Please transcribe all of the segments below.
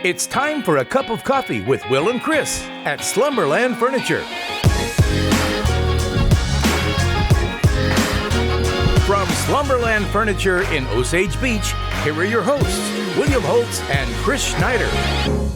It's time for a cup of coffee with Will and Chris at Slumberland Furniture. From Slumberland Furniture in Osage Beach, here are your hosts, William Holtz and Chris Schneider.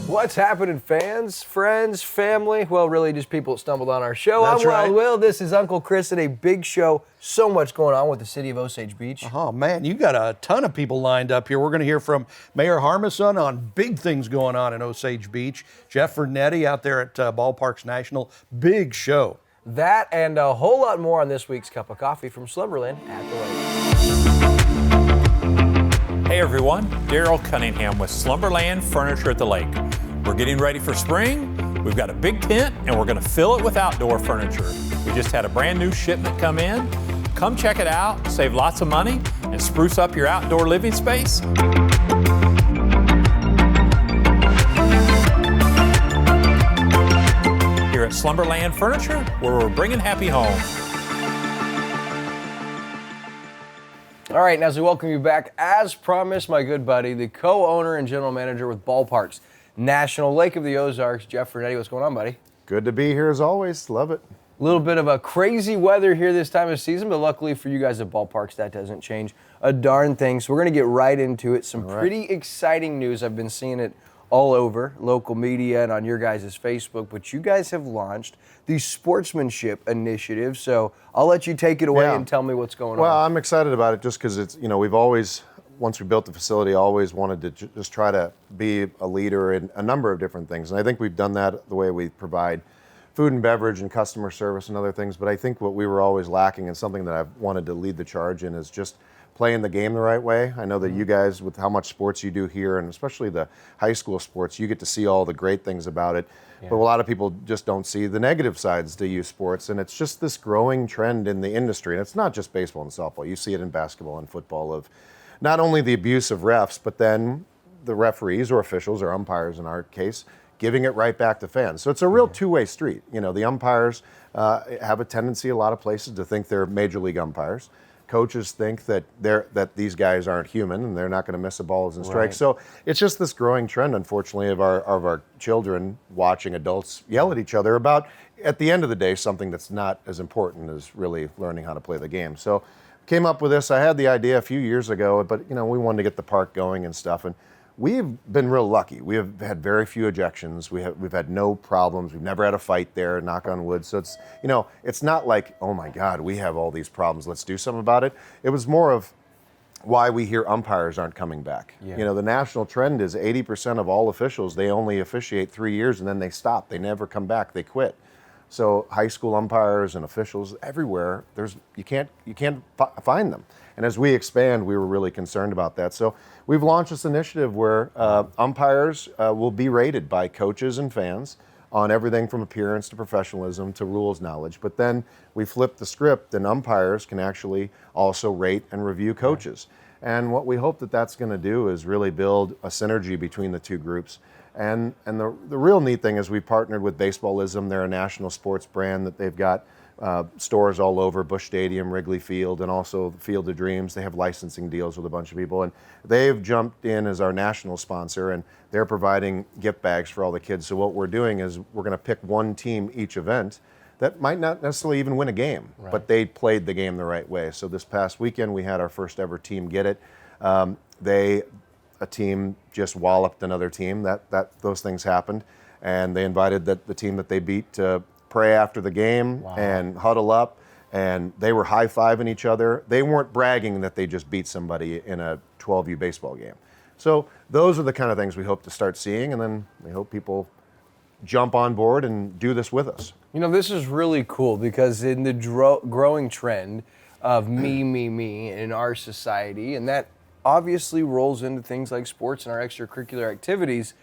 What's happening, fans, friends, family? Well, really just people that stumbled on our show. That's I'm right. Wild Will. This is Uncle Chris at a big show. So much going on with the city of Osage Beach. Oh, man, you got a ton of people lined up here. We're going to hear from Mayor Harmison on big things going on in Osage Beach. Jeff Vernetti out there at Ballparks National. Big show. That and a whole lot more on this week's Cup of Coffee from Slumberland at the Lake. Hey everyone, Daryl Cunningham with Slumberland Furniture at the Lake. We're getting ready for spring. We've got a big tent and we're going to fill it with outdoor furniture. We just had a brand new shipment come in. Come check it out, save lots of money, and spruce up your outdoor living space. Here at Slumberland Furniture, where we're bringing happy home. All right, and as we welcome you back, as promised, my good buddy, the co-owner and general manager with Ballparks National, Lake of the Ozarks, Jeff Vernetti. What's going on, buddy? Good to be here as always. Love it. A little bit of a crazy weather here this time of season, but luckily for you guys at Ballparks, that doesn't change a darn thing. So we're going to get right into it. Some pretty exciting news. I've been seeing it all over local media and on your guys' Facebook, but you guys have launched the Sportsmanship Initiative. So I'll let you take it away and tell me what's going on. Well, I'm excited about it just because it's, we've always, once we built the facility, always wanted to just try to be a leader in a number of different things. And I think we've done that the way we provide food and beverage and customer service and other things. But I think what we were always lacking and something that I've wanted to lead the charge in is just playing the game the right way. I know that you guys, with how much sports you do here, and especially the high school sports, you get to see all the great things about it. Yeah. But a lot of people just don't see the negative sides to youth sports. And it's just this growing trend in the industry. And it's not just baseball and softball. You see it in basketball and football of not only the abuse of refs, but then the referees or officials or umpires in our case, giving it right back to fans. So it's a real two-way street. The umpires have a tendency, a lot of places, to think they're major league umpires. Coaches think that these guys aren't human and they're not going to miss a balls and strikes. Right. So it's just this growing trend, unfortunately, of our children watching adults yell at each other about, at the end of the day, something that's not as important as really learning how to play the game. So came up with this. I had the idea a few years ago, but we wanted to get the park going and stuff. And we've been real lucky. We have had very few ejections. We've had no problems. We've never had a fight there, knock on wood. So it's, it's not like, oh my God, we have all these problems, let's do something about it. It was more of why we hear umpires aren't coming back. Yeah. The national trend is 80% of all officials, they only officiate 3 years and then they stop. They never come back, they quit. So high school umpires and officials everywhere, you can't find them. And as we expand, we were really concerned about that. So we've launched this initiative where umpires will be rated by coaches and fans on everything from appearance to professionalism to rules knowledge. But then we flip the script and umpires can actually also rate and review coaches. And what we hope that that's going to do is really build a synergy between the two groups. And the real neat thing is we partnered with Baseballism. They're a national sports brand that they've got stores all over Busch Stadium, Wrigley Field, and also Field of Dreams. They have licensing deals with a bunch of people. And they've jumped in as our national sponsor, and they're providing gift bags for all the kids. So what we're doing is we're going to pick one team each event that might not necessarily even win a game, but they played the game the right way. So this past weekend, we had our first ever team get it. A team just walloped another team. Those things happened, and they invited the team that they beat to pray after the game and huddle up, and they were high-fiving each other. They weren't bragging that they just beat somebody in a 12U baseball game. So those are the kind of things we hope to start seeing, and then we hope people jump on board and do this with us. This is really cool because in the growing trend of me in our society, and that obviously rolls into things like sports and our extracurricular activities.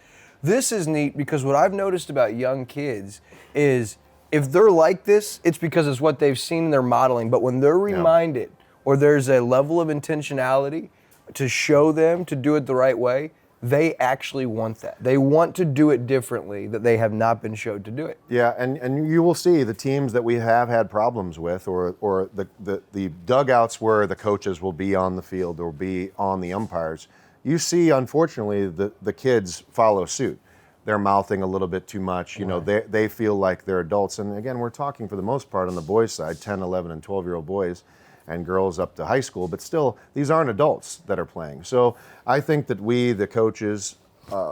This is neat because what I've noticed about young kids is if they're like this, it's because it's what they've seen in their modeling. But when they're reminded or there's a level of intentionality to show them to do it the right way, they actually want that. They want to do it differently, that they have not been showed to do it. Yeah, and you will see the teams that we have had problems with, or the dugouts where the coaches will be on the field or be on the umpires, you see, unfortunately, the kids follow suit. They're mouthing a little bit too much. You know, they feel like they're adults. And again, we're talking for the most part on the boys' side, 10, 11, and 12-year-old boys and girls up to high school. But still, these aren't adults that are playing. So I think that we, the coaches,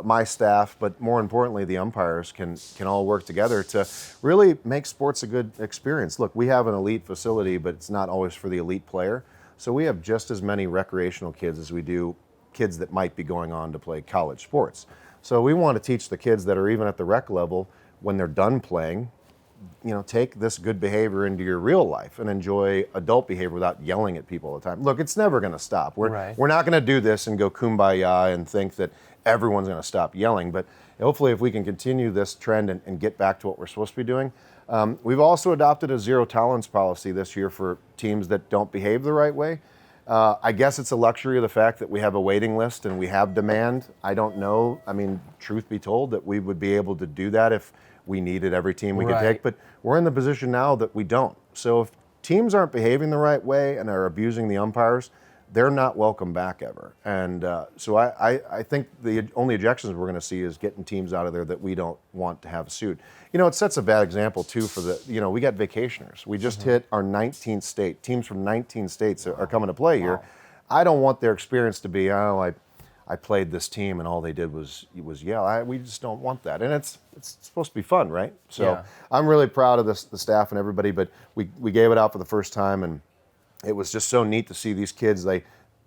my staff, but more importantly, the umpires can all work together to really make sports a good experience. Look, we have an elite facility, but it's not always for the elite player. So we have just as many recreational kids as we do kids that might be going on to play college sports. So we want to teach the kids that are even at the rec level, when they're done playing, you know, take this good behavior into your real life and enjoy adult behavior without yelling at people all the time. Look, it's never going to stop. We're not going to do this and go kumbaya and think that everyone's going to stop yelling. But hopefully if we can continue this trend and get back to what we're supposed to be doing. We've also adopted a zero tolerance policy this year for teams that don't behave the right way. I guess it's a luxury of the fact that we have a waiting list and we have demand. I don't know. I mean, truth be told, that we would be able to do that if we needed every team we could take. But we're in the position now that we don't. So if teams aren't behaving the right way and are abusing the umpires, they're not welcome back ever. And so I think the only objections we're going to see is getting teams out of there that we don't want to have a suit. You know, it sets a bad example, too, for the, you know, we got vacationers. We just hit our 19th state. Teams from 19 states are coming to play here. I don't want their experience to be, oh, I played this team and all they did was yell. We just don't want that. And it's supposed to be fun, right? So I'm really proud of the staff and everybody, but we gave it out for the first time, and it was just so neat to see these kids.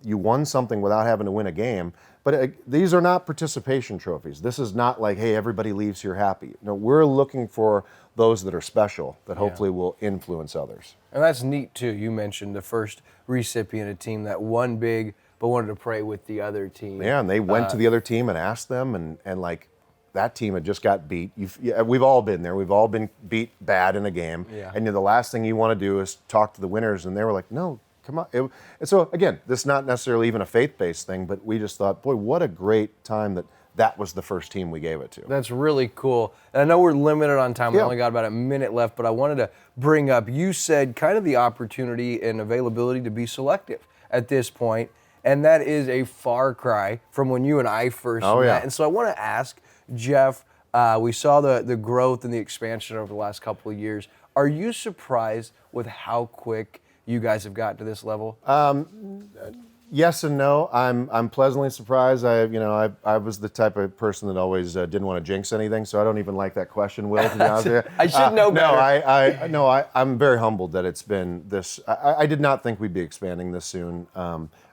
You won something without having to win a game. But these are not participation trophies. This is not like, hey, everybody leaves here happy. No, we're looking for those that are special that hopefully will influence others. And that's neat, too. You mentioned the first recipient, a team that won big but wanted to pray with the other team. Yeah, and they went to the other team and asked them, and like, that team had just got beat. We've all been there. We've all been beat bad in a game. Yeah. And the last thing you want to do is talk to the winners, and they were like, no, come on. And so, again, this is not necessarily even a faith-based thing, but we just thought, boy, what a great time that was the first team we gave it to. That's really cool. And I know we're limited on time. We only got about a minute left, but I wanted to bring up, you said kind of the opportunity and availability to be selective at this point, and that is a far cry from when you and I first met. And so I want to ask, Jeff, we saw the growth and the expansion over the last couple of years. Are you surprised with how quick you guys have gotten to this level? Yes and no. I'm pleasantly surprised. I was the type of person that always didn't want to jinx anything, so I don't even like that question, Will, to be honest with you. I should know better. I'm very humbled that it's been this. I did not think we'd be expanding this soon.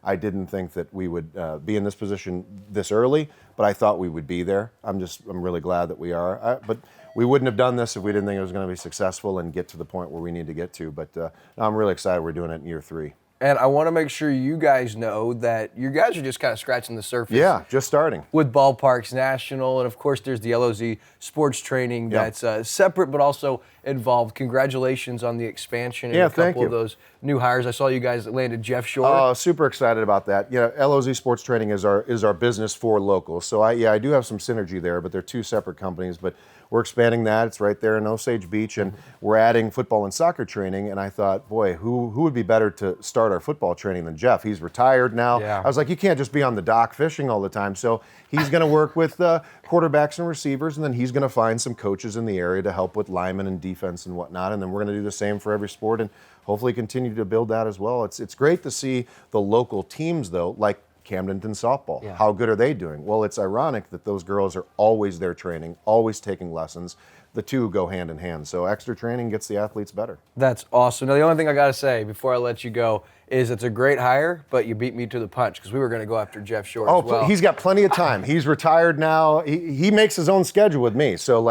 I didn't think that we would be in this position this early, but I thought we would be there. I'm really glad that we are. But we wouldn't have done this if we didn't think it was going to be successful and get to the point where we need to get to. But I'm really excited we're doing it in year 3. And I want to make sure you guys know that you guys are just kind of scratching the surface. Yeah, just starting. With Ballparks National, and of course there's the LOZ sports training that's separate but also involved. Congratulations on the expansion and a couple of those new hires. I saw you guys landed Jeff Shore. Oh, super excited about that. You know, LOZ sports training is our business for locals. So I do have some synergy there, but they're 2 separate companies. But we're expanding that. It's right there in Osage Beach, and we're adding football and soccer training. And I thought, boy, who would be better to start our football training than Jeff? He's retired now. I was like, you can't just be on the dock fishing all the time. So he's going to work with quarterbacks and receivers, and then he's going to find some coaches in the area to help with linemen and defense and whatnot. And then we're going to do the same for every sport and hopefully continue to build that as well. It's great to see the local teams, though, like Camdenton softball. How good are they doing? Well, it's ironic that those girls are always there training, always taking lessons. The two go hand in hand. So extra training gets the athletes better. That's awesome. Now, the only thing I got to say before I let you go is it's a great hire, but you beat me to the punch because we were going to go after Jeff Shore as well. He's got plenty of time. He's retired now. He makes his own schedule with me. So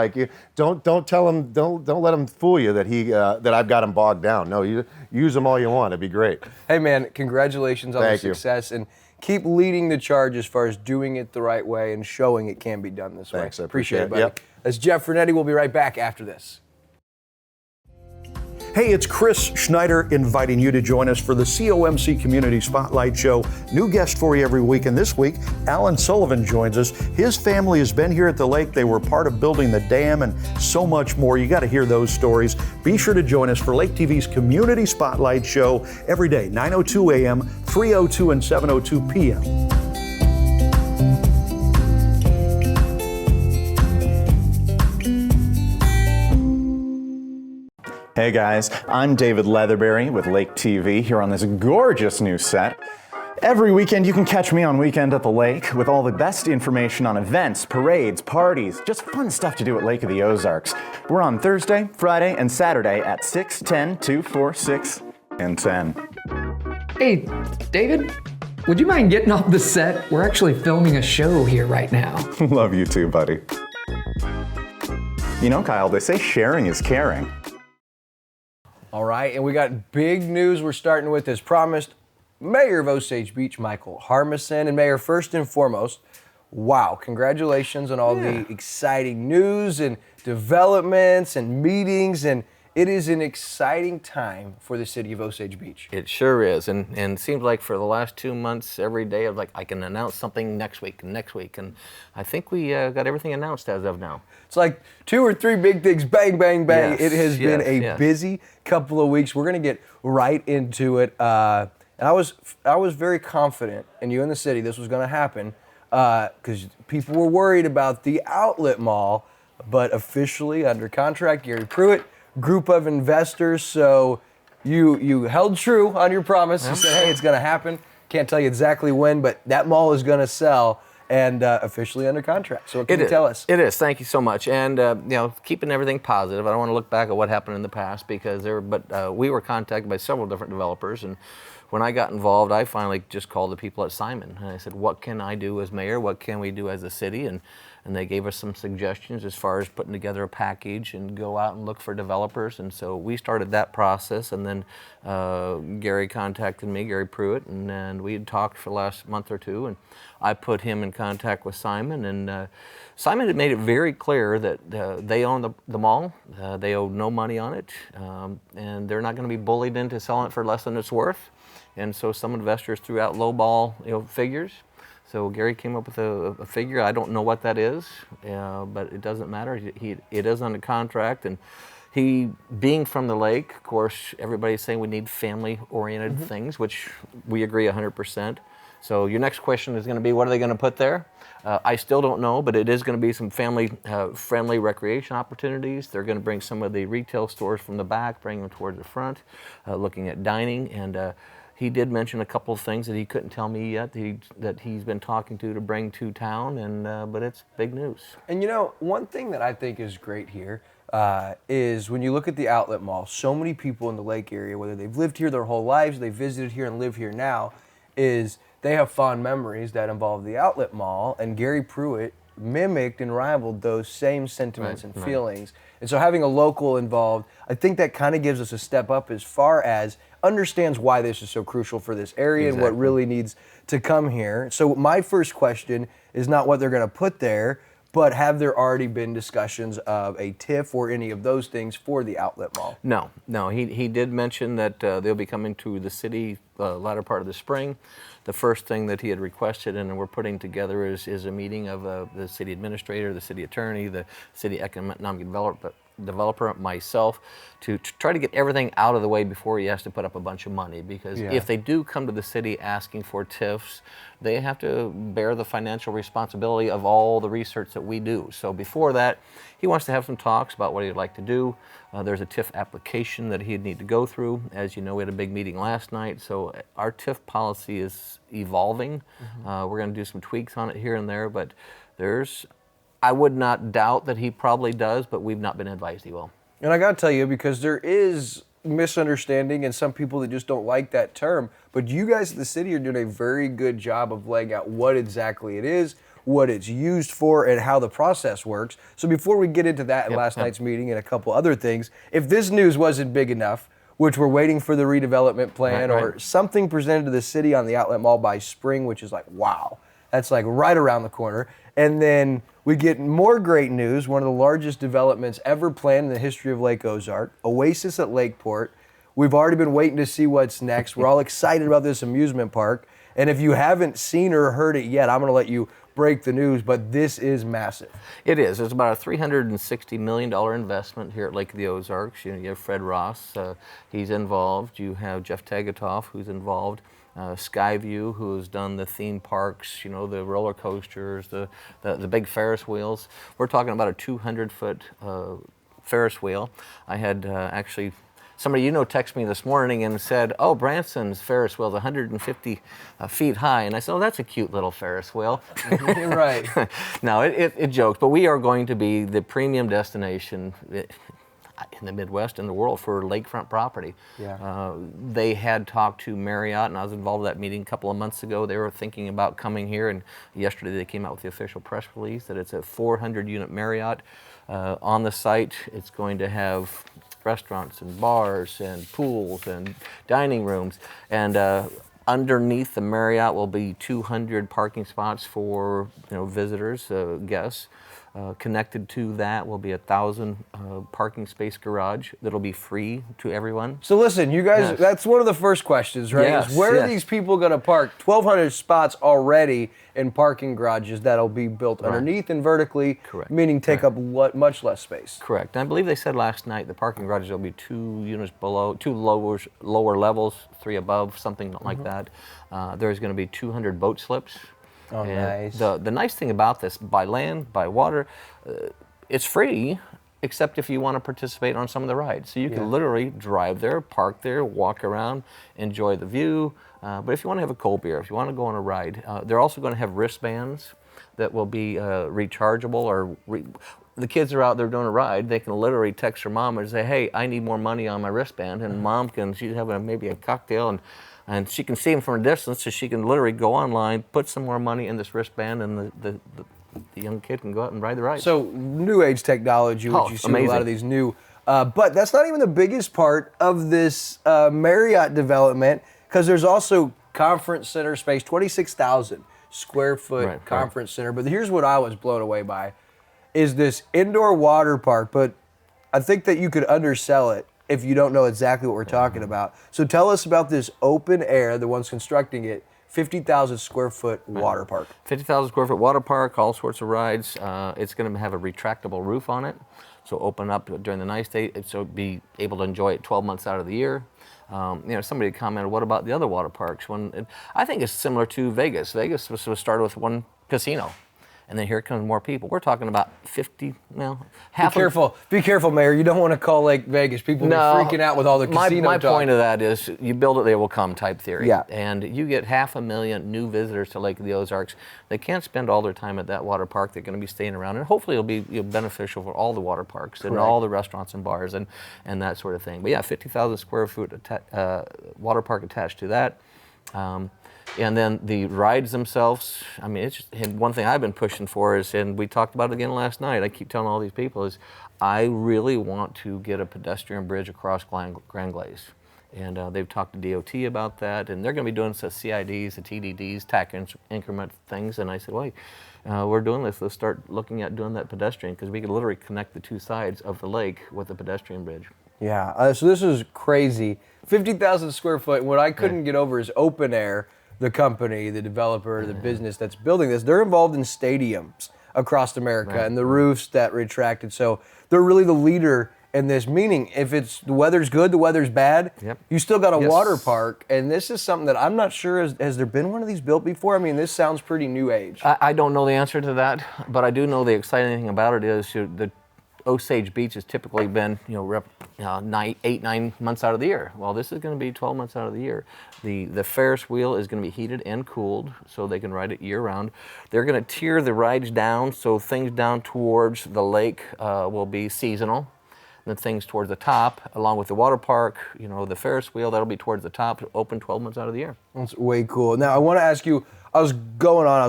don't tell him, don't let him fool you that I've got him bogged down. No, you use him all you want. It'd be great. Hey man, congratulations on the success and keep leading the charge as far as doing it the right way and showing it can be done this way. Thanks, I appreciate it, buddy. Yep. That's Jeff Fernetti. We'll be right back after this. Hey, it's Chris Schneider inviting you to join us for the COMC Community Spotlight Show. New guest for you every week, and this week, Alan Sullivan joins us. His family has been here at the lake. They were part of building the dam and so much more. You got to hear those stories. Be sure to join us for Lake TV's Community Spotlight Show every day, 9:02 a.m., 3:02 and 7:02 p.m. Hey guys, I'm David Leatherberry with Lake TV here on this gorgeous new set. Every weekend you can catch me on Weekend at the Lake with all the best information on events, parades, parties, just fun stuff to do at Lake of the Ozarks. We're on Thursday, Friday, and Saturday at 6, 10, 2, 4, 6, and 10. Hey, David, would you mind getting off the set? We're actually filming a show here right now. Love you too, buddy. You know, Kyle, they say sharing is caring. All right, and we got big news we're starting with as promised. Mayor of Osage Beach, Michael Harmison. And Mayor, first and foremost, wow, congratulations on all the exciting news and developments and meetings. And it is an exciting time for the city of Osage Beach. It sure is, and it seems like for the last 2 months, every day, I'm like, I can announce something next week, and I think we got everything announced as of now. It's like 2 or 3 big things, bang, bang, bang. Yes, it has been a yes. busy couple of weeks. We're gonna get right into it. And I was very confident in you in the city this was gonna happen because people were worried about the outlet mall, but officially under contract, Gary Pruitt, group of investors. So you held true on your promise. You said, hey, it's gonna happen. Can't tell you exactly when, but that mall is gonna sell and officially under contract. So what can you tell us? It is. Thank you so much. And keeping everything positive. I don't want to look back at what happened in the past because we were contacted by several different developers, and when I got involved, I finally just called the people at Simon and I said, what can I do as mayor? What can we do as a city? And they gave us some suggestions as far as putting together a package and go out and look for developers. And so we started that process. And then Gary contacted me, Gary Pruitt, and we had talked for the last month or two. And I put him in contact with Simon. And Simon had made it very clear that they own the mall. They owe no money on it. And they're not going to be bullied into selling it for less than it's worth. And so some investors threw out lowball figures. So Gary came up with a figure. I don't know what that is, but it doesn't matter. It is under contract, and he, being from the lake, of course, everybody's saying we need family-oriented things, which we agree 100%. So your next question is going to be, what are they going to put there? I still don't know, but it is going to be some family-friendly recreation opportunities. They're going to bring some of the retail stores from the back, bring them towards the front, looking at dining, and he did mention a couple of things that he couldn't tell me yet that he's been talking to bring to town, and but it's big news. And one thing that I think is great here is when you look at the outlet mall, so many people in the lake area, whether they've lived here their whole lives, they visited here and live here now, is they have fond memories that involve the outlet mall, and Gary Pruitt mimicked and rivaled those same sentiments and feelings. And so having a local involved, I think that kind of gives us a step up as far as understands why this is so crucial for this area and what really needs to come here. So my first question is not what they're going to put there, but have there already been discussions of a TIF or any of those things for the outlet mall? No. He did mention that they'll be coming to the city latter part of the spring. The first thing that he had requested and we're putting together is a meeting of the city administrator, the city attorney, the city economic developer, myself, to try to get everything out of the way before he has to put up a bunch of money. Because if they do come to the city asking for TIFs, they have to bear the financial responsibility of all the research that we do. So before that, he wants to have some talks about what he'd like to do. There's a TIF application that he'd need to go through. As you know, we had a big meeting last night, so our TIF policy is evolving. We're going to do some tweaks on it here and there, but I would not doubt that he probably does, but we've not been advised he will. And I got to tell you, because there is misunderstanding and some people that just don't like that term, but you guys at the city are doing a very good job of laying out what exactly it is, what it's used for, and how the process works. So before we get into that and last night's meeting and a couple other things, if this news wasn't big enough, which we're waiting for the redevelopment plan or something presented to the city on the outlet mall by spring, which is like, wow, that's like right around the corner. And then we get more great news, one of the largest developments ever planned in the history of Lake Ozark, Oasis at Lakeport. We've already been waiting to see what's next. We're all excited about this amusement park. And if you haven't seen or heard it yet, I'm going to let you break the news, but this is massive. It is. It's about a $360 million investment here at Lake of the Ozarks. You have Fred Ross, he's involved. You have Jeff Tagatoff, who's involved. Skyview, who has done the theme parks, the roller coasters, the big Ferris wheels. We're talking about a 200-foot Ferris wheel. I had actually somebody texted me this morning and said, "Oh, Branson's Ferris wheel is 150 feet high," and I said, "Oh, that's a cute little Ferris wheel." Right. No, it jokes, but we are going to be the premium destination in the Midwest and the world for lakefront property. Yeah. They had talked to Marriott, and I was involved in that meeting a couple of months ago. They were thinking about coming here, and yesterday they came out with the official press release that it's a 400-unit Marriott on the site. It's going to have restaurants and bars and pools and dining rooms, and underneath the Marriott will be 200 parking spots for visitors, guests. Connected to that will be 1,000 parking space garage that'll be free to everyone. So listen, you guys, Yes. that's one of the first questions, right? Yes, is where are yes. these people going to park? 1,200 spots already in parking garages that'll be built underneath and vertically, Correct. meaning take up much less space. Correct. And I believe they said last night the parking garages will be 2 units below, 2 lower levels, 3 above, something like that. There's going to be 200 boat slips. Oh, And nice. the nice thing about this, by land, by water, it's free, except if you want to participate on some of the rides. So you can literally drive there, park there, walk around, enjoy the view. But if you want to have a cold beer, if you want to go on a ride, they're also going to have wristbands that will be rechargeable, or the kids are out there doing a ride. They can literally text their mom and say, "Hey, I need more money on my wristband," and mom she's having maybe a cocktail, and she can see them from a distance, so she can literally go online, put some more money in this wristband, and the young kid can go out and ride the ride. So new age technology, which Oh, you see with a lot amazing. of these new, but that's not even the biggest part of this Marriott development, because there's also conference center space, 26,000 square foot Right, conference center. But here's what I was blown away by, is this indoor water park, but I think that you could undersell it if you don't know exactly what we're talking about. So tell us about this open air, the ones constructing it, 50,000 square foot water park. 50,000 square foot water park, all sorts of rides. It's going to have a retractable roof on it, so open up during the nice day, so be able to enjoy it 12 months out of the year. Somebody commented, "What about the other water parks?" I think it's similar to Vegas. Vegas was started with one casino, and then here comes more people. We're talking about 50, half. Be careful, Mayor. You don't want to call Lake Vegas. People be freaking out with all the casino My talk. point of that is, you build it, they will come type theory. Yeah. And you get 500,000 new visitors to Lake of the Ozarks. They can't spend all their time at that water park. They're going to be staying around, and hopefully it'll be beneficial for all the water parks and all the restaurants and bars and that sort of thing. But yeah, 50,000 square foot water park attached to that. And then the rides themselves, and one thing I've been pushing for is, and we talked about it again last night, I keep telling all these people, is I really want to get a pedestrian bridge across Grand Glaze. And they've talked to DOT about that, and they're going to be doing some CIDs, the TDDs, tax increment things. And I said, wait, we're doing this. Let's start looking at doing that pedestrian, because we could literally connect the 2 sides of the lake with a pedestrian bridge. Yeah, so this is crazy. 50,000 square foot. What I couldn't get over is Open Air, the company, the developer, the business that's building this. They're involved in stadiums across America and the roofs that retracted. So they're really the leader in this, meaning if it's the weather's good, the weather's bad, you still got a water park. And this is something that I'm not sure, has there been one of these built before? This sounds pretty new age. I don't know the answer to that, but I do know the exciting thing about it is the Osage Beach has typically been 8-9 months out of the year. Well, this is going to be 12 months out of the year. The Ferris wheel is going to be heated and cooled, so they can ride it year round. They're going to tier the rides down, so things down towards the lake will be seasonal. And then things towards the top, along with the water park, the Ferris wheel, that'll be towards the top, open 12 months out of the year. That's way cool. Now, I want to ask you, I was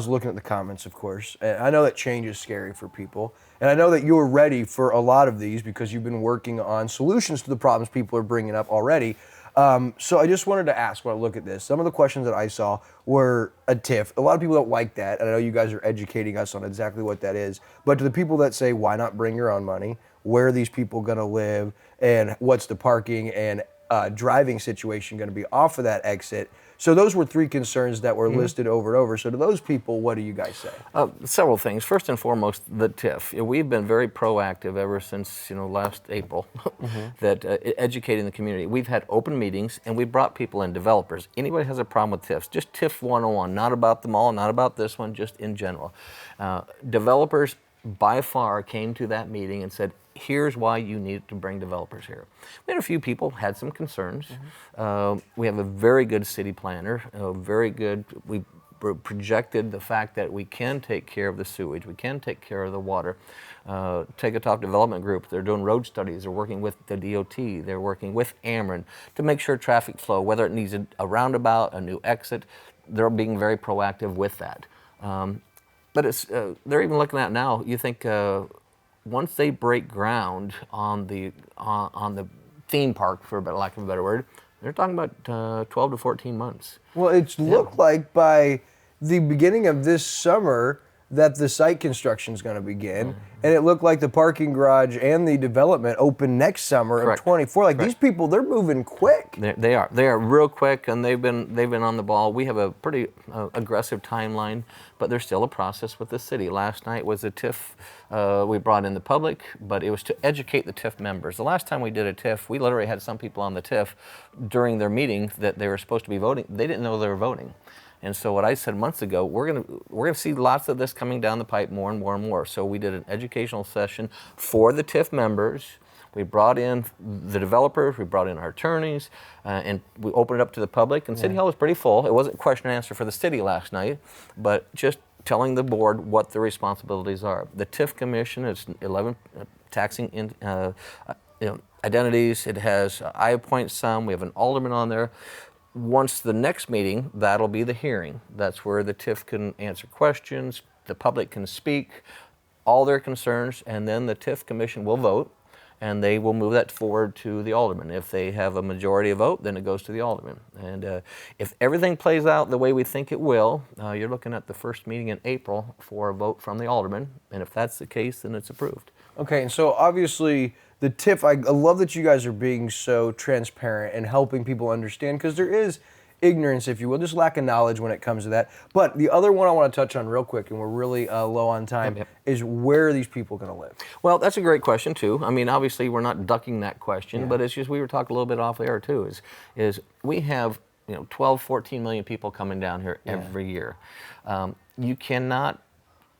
looking at the comments, of course, and I know that change is scary for people. And I know that you're ready for a lot of these because you've been working on solutions to the problems people are bringing up already. So I just wanted to ask, when I look at this, some of the questions that I saw were a TIF. A lot of people don't like that, and I know you guys are educating us on exactly what that is. But to the people that say, why not bring your own money? Where are these people going to live? And what's the parking and driving situation going to be off of that exit? So those were 3 concerns that were listed over and over. So to those people, what do you guys say? Several things. First and foremost, the TIF. We've been very proactive ever since last April, that educating the community. We've had open meetings, and we've brought people in, developers. Anybody has a problem with TIFs, just TIF 101, not about the mall, not about this one, just in general. Developers, by far came to that meeting and said, here's why you need to bring developers here. We had a few people had some concerns. We have a very good city planner, we projected the fact that we can take care of the sewage, we can take care of the water. Talk Development Group, they're doing road studies, they're working with the DOT, they're working with Ameren to make sure traffic flow, whether it needs a roundabout, a new exit, they're being very proactive with that. But they're even looking at now, you think once they break ground on the theme park, for lack of a better word, they're talking about 12 to 14 months. Well, it's looked like by the beginning of this summer that the site construction is going to begin, and it looked like the parking garage and the development open next summer of 24. Like these people, they're moving quick. They are real quick, and they've been on the ball. We have a pretty aggressive timeline, but there's still a process with the city. Last night was a TIF. We brought in the public, but it was to educate the TIF members. The last time we did a TIF, we literally had some people on the TIF during their meeting that they were supposed to be voting. They didn't know they were voting. And so what I said months ago, we're gonna see lots of this coming down the pipe more and more and more. So we did an educational session for the TIF members. We brought in the developers, we brought in our attorneys, and we opened it up to the public. And City Hall was pretty full. It wasn't question and answer for the city last night, but just telling the board what the responsibilities are. The TIF Commission is 11 taxing identities. It has, I appoint some, we have an alderman on there. Once the next meeting, that'll be the hearing. That's where the TIF can answer questions, the public can speak, all their concerns, and then the TIF Commission will vote, and they will move that forward to the alderman. If they have a majority of vote, then it goes to the alderman. And if everything plays out the way we think it will, you're looking at the first meeting in April for a vote from the alderman, and if that's the case, then it's approved. Okay, and so obviously the TIF, I love that you guys are being so transparent and helping people understand, because there is ignorance, if you will, just lack of knowledge when it comes to that. But the other one I want to touch on real quick, and we're really low on time, is where are these people going to live? Well, that's a great question too. I mean, obviously we're not ducking that question, but it's just, we were talking a little bit off air too, is we have 12, 14 million people coming down here every year. You cannot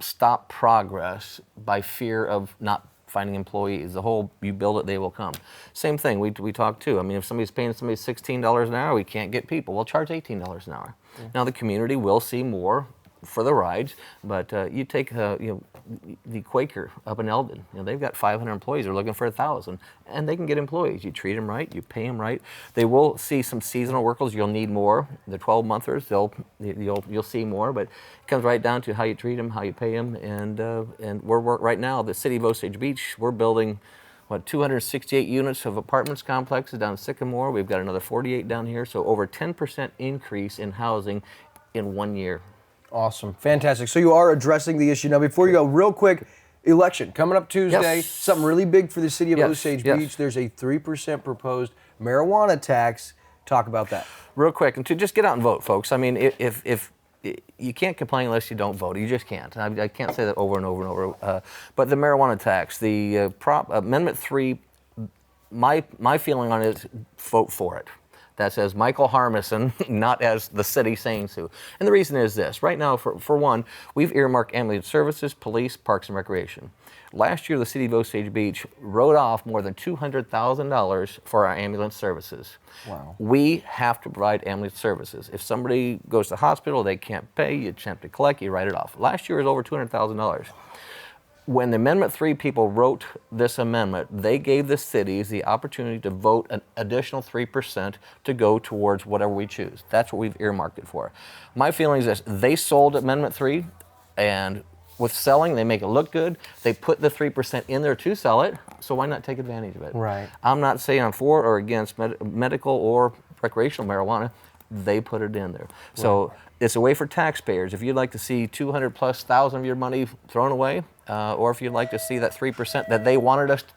stop progress by fear of not finding employees. The whole, you build it, they will come. Same thing, we talk too. I mean, if somebody's paying somebody $16 an hour, we can't get people. We'll charge $18 an hour. Now the community will see more for the rides, but you take the Quaker up in Eldon. They've got 500 employees. They're looking for 1,000, and they can get employees. You treat them right, you pay them right. They will see some seasonal workers. You'll need more. The 12-monthers, you'll see more, but it comes right down to how you treat them, how you pay them, and we're right now, the city of Osage Beach, we're building 268 units of apartments complexes down in Sycamore. We've got another 48 down here, so over 10% increase in housing in 1 year. Awesome, fantastic. So you are addressing the issue. Now before you go, real quick, election coming up Tuesday, something really big for the city of Osage Beach. There's a 3% proposed marijuana tax. Talk about that. Real quick, and to just get out and vote, folks. I mean, if you can't complain unless you don't vote. You just can't. I can't say that over and over and over. But the marijuana tax, the Amendment 3, my feeling on it is vote for it. That says Michael Harmison, not as the city saying so. And the reason is this. Right now, for one, we've earmarked ambulance services, police, parks, and recreation. Last year, the city of Osage Beach wrote off more than $200,000 for our ambulance services. Wow. We have to provide ambulance services. If somebody goes to the hospital, they can't pay, you attempt to collect, you write it off. Last year was over $200,000. When the Amendment 3 people wrote this amendment, they gave the cities the opportunity to vote an additional 3% to go towards whatever we choose. That's what we've earmarked it for. My feeling is this, they sold Amendment 3, and with selling, they make it look good. They put the 3% in there to sell it, so why not take advantage of it? Right. I'm not saying I'm for or against medical or recreational marijuana. They put it in there. So it's a way for taxpayers. If you'd like to see 200,000+ of your money thrown away, or if you'd like to see that 3% that they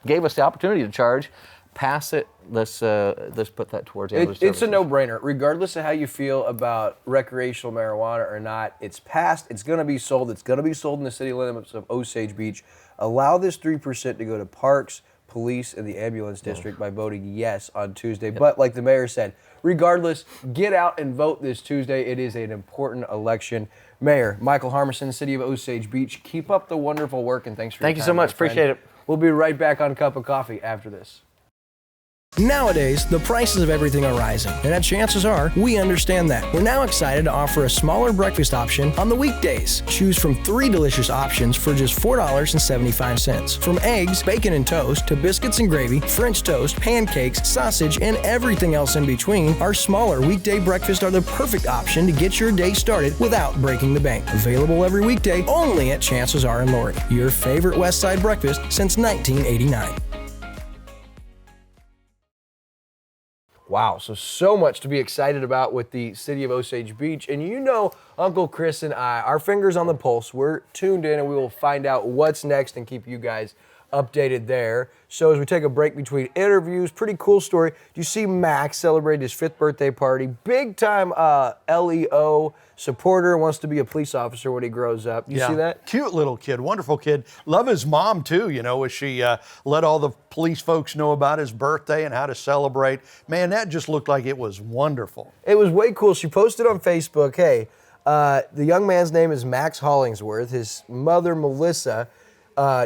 gave us the opportunity to charge, pass it. Let's put that towards other services. It's a no-brainer. Regardless of how you feel about recreational marijuana or not, it's passed. It's going to be sold. It's going to be sold in the city limits of Osage Beach. Allow this 3% to go to parks, police, and the ambulance district by voting yes on Tuesday. But like the mayor said, regardless, get out and vote this Tuesday. It is an important election. Mayor Michael Harmison, City of Osage Beach. Keep up the wonderful work, and thanks for your Thank you time, so much. my friend. Appreciate it. We'll be right back on Cup of Coffee after this. Nowadays, the prices of everything are rising, and chances are we understand that. We're now excited to offer a smaller breakfast option on the weekdays. Choose from 3 delicious options for just $4.75. From eggs, bacon and toast, to biscuits and gravy, French toast, pancakes, sausage, and everything else in between, our smaller weekday breakfasts are the perfect option to get your day started without breaking the bank. Available every weekday only at Chances Are in Lori. Your favorite West Side breakfast since 1989. Wow, so much to be excited about with the City of Osage Beach. And you know, Uncle Chris and I, our fingers on the pulse, we're tuned in and we will find out what's next and keep you guys updated there. So as we take a break between interviews, pretty cool story. You see Max celebrate his 5th birthday party. Big time LEO supporter, wants to be a police officer when he grows up. You see that? Cute little kid, wonderful kid. Love his mom too, you know, as she let all the police folks know about his birthday and how to celebrate. Man, that just looked like it was wonderful. It was way cool. She posted on Facebook, hey, the young man's name is Max Hollingsworth. His mother, Melissa,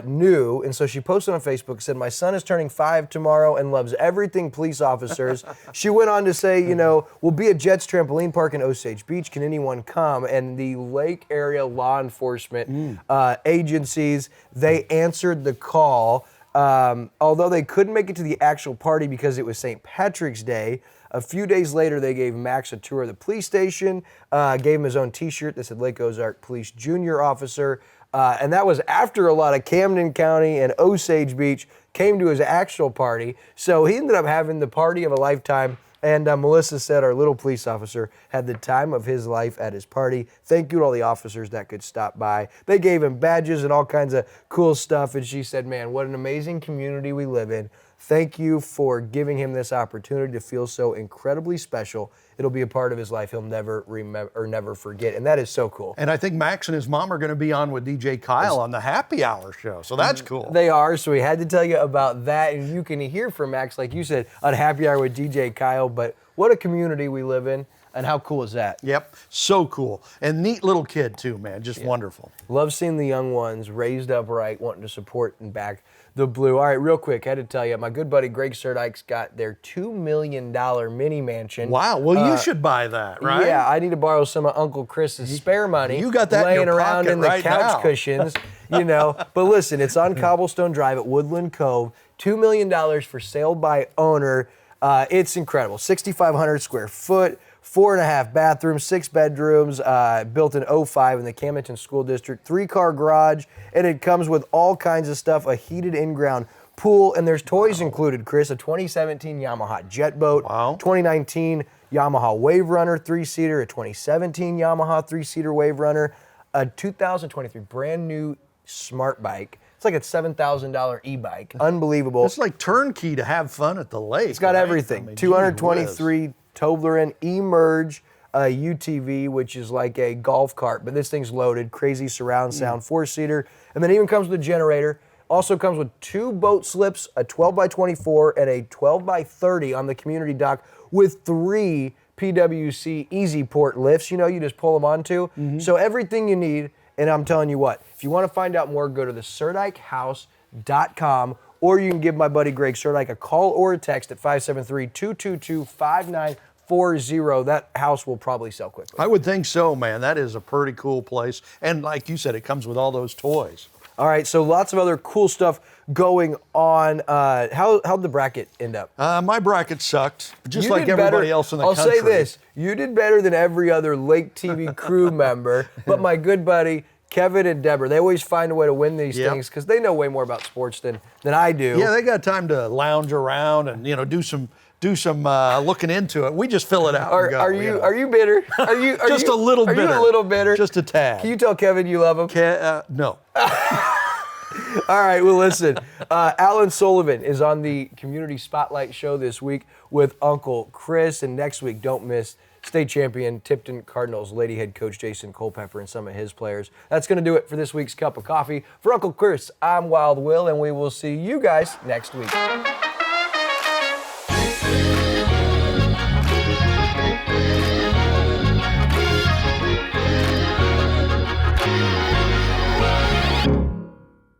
knew, and so she posted on Facebook, said, my son is turning 5 tomorrow and loves everything police officers. She went on to say, you know, we'll be at Jets Trampoline Park in Osage Beach. Can anyone come? And the lake area law enforcement agencies, they answered the call. Although they couldn't make it to the actual party because it was St. Patrick's Day, a few days later, they gave Max a tour of the police station, gave him his own t-shirt that said Lake Ozark Police Junior Officer. And that was after a lot of Camden County and Osage Beach came to his actual party. So he ended up having the party of a lifetime. And Melissa said our little police officer had the time of his life at his party. Thank you to all the officers that could stop by. They gave him badges and all kinds of cool stuff. And she said, man, what an amazing community we live in. Thank you for giving him this opportunity to feel so incredibly special. It'll be a part of his life he'll never remember or never forget. And that is so cool. And I think Max and his mom are going to be on with DJ Kyle on the Happy Hour show. So that's cool. They are. So we had to tell you about that. And you can hear from Max, like you said, on Happy Hour with DJ Kyle. But what a community we live in. And how cool is that? Yep, so cool. And neat little kid too, man, just wonderful. Love seeing the young ones raised upright, wanting to support and back the blue. All right, real quick, I had to tell you, my good buddy Greg Surdyk's got their $2 million mini mansion. Wow, well you should buy that, right? Yeah, I need to borrow some of Uncle Chris's spare money. You got that laying in your around pocket in the right couch now. cushions, you know. But listen, it's on Cobblestone Drive at Woodland Cove. $2 million for sale by owner. It's incredible. 6,500 square foot. 4.5 bathrooms, 6 bedrooms, built in 05 in the Camden School District, 3-car garage, and it comes with all kinds of stuff, a heated in-ground pool, and there's toys included, Chris, a 2017 Yamaha jet boat, 2019 Yamaha Wave Runner 3-seater, a 2017 Yamaha 3-seater Wave Runner, a 2023 brand new smart bike. It's like a $7,000 e-bike. Unbelievable. It's like turnkey to have fun at the lake. It's got right? everything. I mean, 223 Toblerone Emerge UTV, which is like a golf cart, but this thing's loaded. Crazy surround sound, 4-seater, and then even comes with a generator. Also comes with 2 boat slips, a 12x24 and a 12x30 on the community dock with 3 PWC Easy Port lifts. You know, you just pull them onto. So everything you need, and I'm telling you what, if you want to find out more, go to the SurdykHouse.com, or you can give my buddy Greg Surdyk a call or a text at 573-222-5940. That house will probably sell quickly. I would think so, man. That is a pretty cool place. And like you said, it comes with all those toys. All right, so lots of other cool stuff going on. How'd the bracket end up? My bracket sucked, just You like did everybody better. else in the I'll country. say this, you did better than every other Lake TV crew member, but my good buddy, Kevin and Deborah, they always find a way to win these things because they know way more about sports than I do. Yeah, they got time to lounge around and do some looking into it. We just fill it out. and go, Are you bitter? Are you Just a little bitter. Are you a little bitter? Just a tad. Can you tell Kevin you love him? No. All right, well, listen. Alan Sullivan is on the Community Spotlight show this week with Uncle Chris, and next week, don't miss state champion Tipton Cardinals Lady head coach Jason Culpepper and some of his players. That's going to do it for this week's Cup of Coffee. For Uncle Chris, I'm Wild Will, and we will see you guys next week.